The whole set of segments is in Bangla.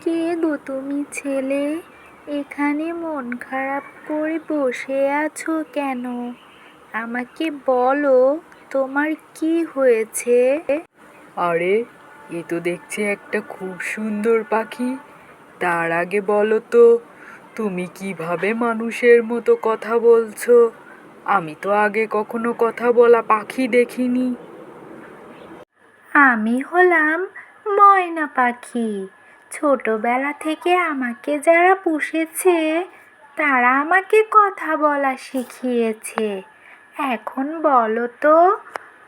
কে গো তুমি ছেলে? এখানে মন খারাপ করে বসে আছো কেন? আমাকে বলো, তোমার কি হয়েছে? আরে, এ তো দেখছি একটা খুব সুন্দর পাখি। তার আগে বলো তো, তুমি কিভাবে মানুষের মতো কথা বলছো? আমি তো আগে কখনো কথা বলা পাখি দেখিনি। আমি হলাম ময়না পাখি। ছোটবেলা থেকে আমাকে যারা পুষেছে তারা আমাকে কথা বলা শিখিয়েছে। এখন বলো তো,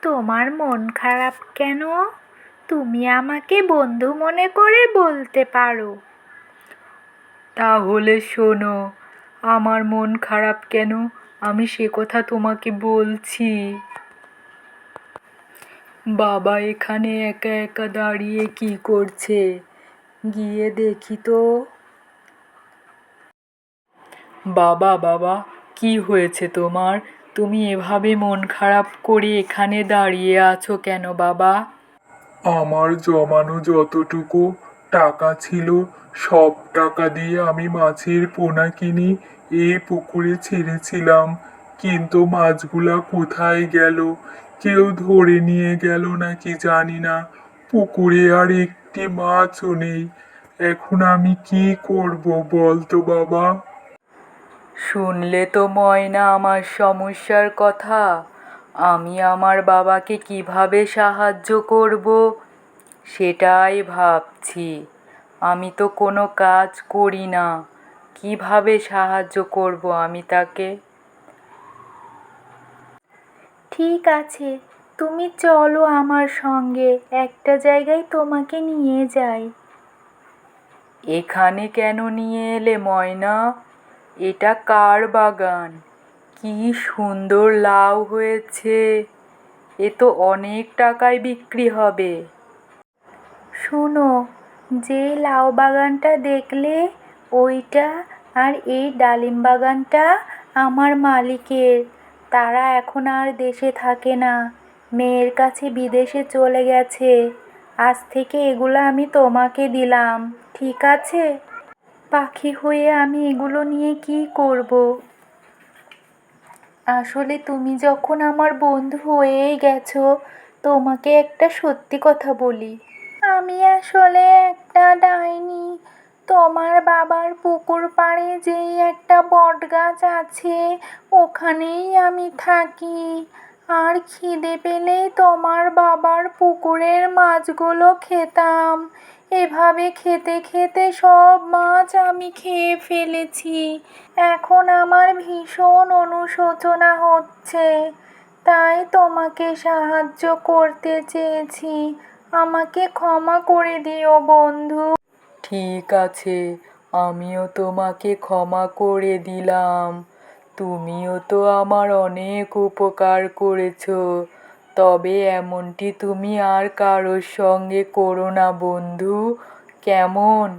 তোমার মন খারাপ কেন? তুমি আমাকে বন্ধু মনে করে বলতে পারো। তাহলে শোনো, আমার মন খারাপ কেন আমি সে কথা তোমাকে বলছি। বাবা এখানে একা একা দাঁড়িয়ে কি করছে? গিয়ে দেখি তো। বাবা বাবা, কি হয়েছে তোমার? তুমি এভাবে মন খারাপ করে এখানে দাঁড়িয়ে আছো কেন বাবা? আমার জমানো যতটুকু টাকা ছিল সব টাকা দিয়ে আমি মাছের পোনা কিনে এই পুকুরে ছেড়েছিলাম, কিন্তু মাছগুলা কোথায় গেল? কেউ ধরে নিয়ে গেল নাকি জানি না। পুকুরে আর একটি মাছও নেই। এখন আমি কি করব বলতো বাবা? শুনলে তো ময়না আমার সমস্যার কথা। আমি আমার বাবাকে কিভাবে সাহায্য করব সেটাই ভাবছি। আমি তো কোনো কাজ করি না, কিভাবে সাহায্য করব আমি তাকে? ঠিক আছে, তুমি চলো আমার সঙ্গে, একটা জায়গায় তোমাকে নিয়ে যাই। এখানে কেন নিয়ে এলে ময়না? এটা কার বাগান? কি সুন্দর লাউ হয়েছে! এ তো অনেক টাকায় বিক্রি হবে। শোনো, যে লাউ বাগানটা দেখলে ওইটা, আর এই ডালিম বাগানটা আমার মালিকের। তারা এখন আর দেশে থাকে না, মেয়ের কাছে বিদেশে চলে গেছে। আজ থেকে এগুলো আমি তোমাকে দিলাম, ঠিক আছে? পাখি হয়ে আমি এগুলো নিয়ে কি করব? আসলে তুমি যখন আমার বন্ধু হয়েই গেছো, তোমাকে একটা সত্যি কথা বলি। আমি আসলে একটা ডাইনি। তোমার বাবার পুকুর পাড়ে যেই একটা বট গাছ আছে, ওখানেই আমি থাকি। আর খিদে পেলেই তোমার বাবার পুকুরের মাছগুলো খেতাম। এভাবে খেতে খেতে সব মাছ আমি খেয়ে ফেলেছি। এখন আমার ভীষণ অনুশোচনা হচ্ছে, তাই তোমাকে সাহায্য করতে চেয়েছি। আমাকে ক্ষমা করে দিও বন্ধু। ঠিক আছে, আমিও তোমাকে ক্ষমা করে দিলাম। তুমিও তো আমার অনেক উপকার করেছো। তবে এমনটি তুমি আর কারোর সঙ্গে করো না বন্ধু, কেমন?